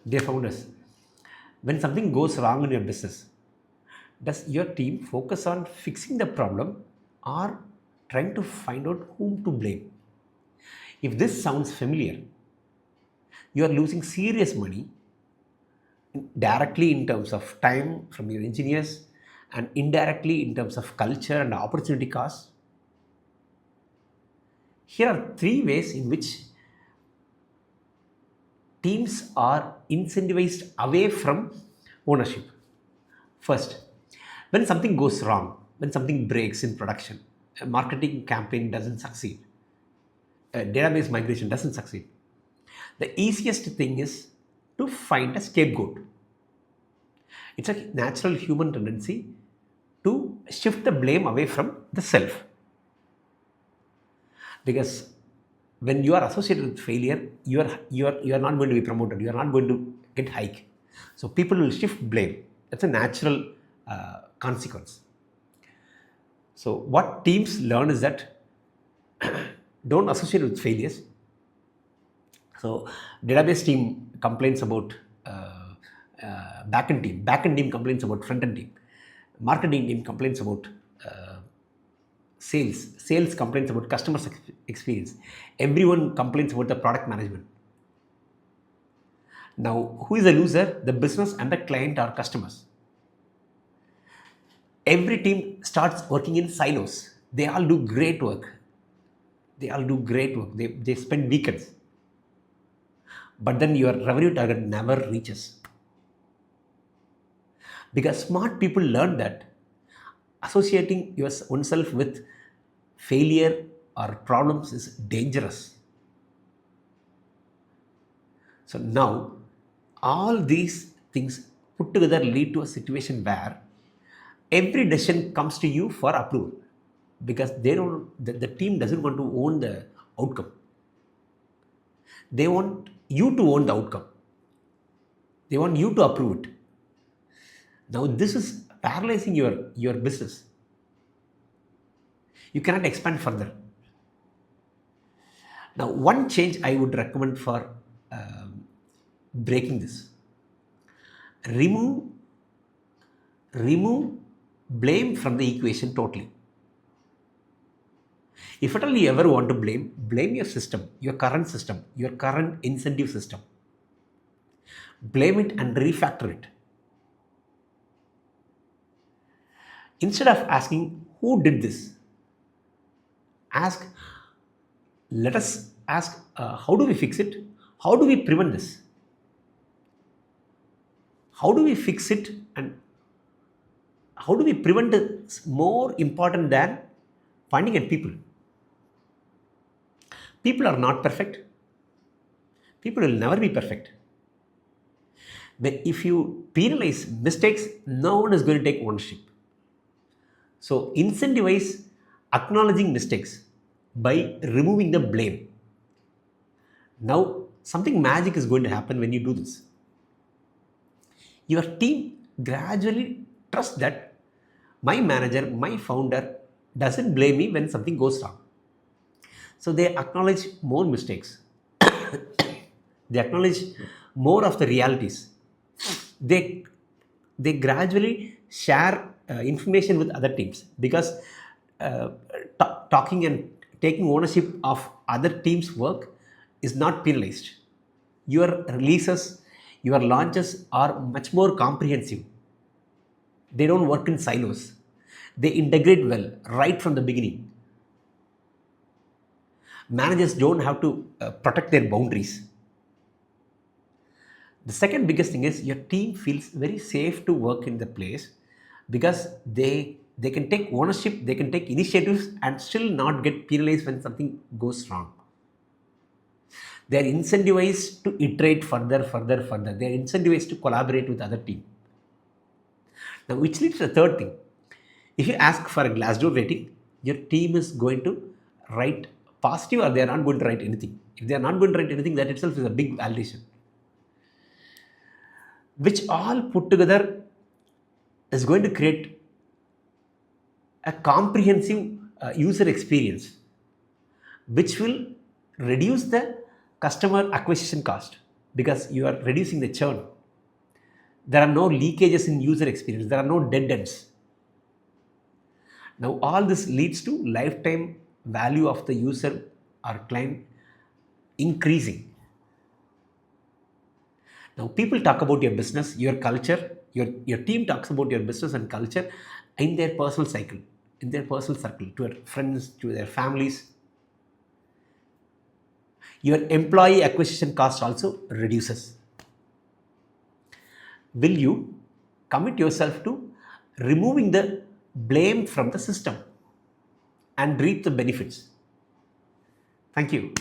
Dear founders, when something goes wrong in your business, does your team focus on fixing the problem or trying to find out whom to blame? If this sounds familiar, you are losing serious money directly in terms of time from your engineers and indirectly in terms of culture and opportunity costs. Here are three ways in which teams are incentivized away from ownership. First, when something goes wrong, when something breaks in production, a marketing campaign doesn't succeed, a database migration doesn't succeed, the easiest thing is to find a scapegoat. It's a natural human tendency to shift the blame away from the self. Because when you are associated with failure, you are not going to be promoted, you are not going to get hike. So people will shift blame. That's a natural consequence. So what teams learn is that don't associate with failures. So database team complains about backend team complains about front end team, marketing team complains about uh, sales complains about customer experience, everyone complains about the product management. Now who is the loser? The business and the client or customers. Every team starts working in silos. They all do great work, they spend weekends, but then your revenue target never reaches. Because smart people learn that associating oneself with failure or problems is dangerous. So now, all these things put together lead to a situation where every decision comes to you for approval, because the team doesn't want to own the outcome. They want you to own the outcome. They want you to approve it. Now this is paralyzing your business. You cannot expand further. Now, one change I would recommend for breaking this: remove remove blame from the equation totally. If at all you ever want to blame your system, your current incentive system. Blame it and refactor it. Instead of asking who did this, ask let us ask how do we fix it? How do we prevent this? How do we fix it, and how do we prevent it is more important than pointing at people. People are not perfect. People will never be perfect. But if you penalize mistakes, no one is going to take ownership. So incentivize acknowledging mistakes by removing the blame. Now, something magic is going to happen when you do this. Your team gradually trusts that my manager, my founder doesn't blame me when something goes wrong. So they acknowledge more mistakes. They acknowledge more of the realities. They they gradually share information with other teams, because talking and taking ownership of other teams' work is not penalized. Your releases, your launches are much more comprehensive. They don't work in silos. They integrate well right from the beginning. Managers don't have to protect their boundaries. The second biggest thing is your team feels very safe to work in the place, because they can take ownership, they can take initiatives and still not get penalized when something goes wrong. They are incentivized to iterate further. They are incentivized to collaborate with other team. Now, which leads to the third thing. If you ask for a Glassdoor rating, your team is going to write positive, or they are not going to write anything. If they are not going to write anything, that itself is a big validation. Which all put together is going to create a comprehensive user experience, which will reduce the customer acquisition cost. because you are reducing the churn. There are no leakages in user experience. There are no dead ends. Now, all this leads to lifetime value of the user or client increasing. Now, people talk about your business, your culture, your team talks about your business and culture in their personal cycle, in their personal circle, to their friends, to their families. Your employee acquisition cost also reduces. Will you commit yourself to removing the blame from the system and reap the benefits? Thank you.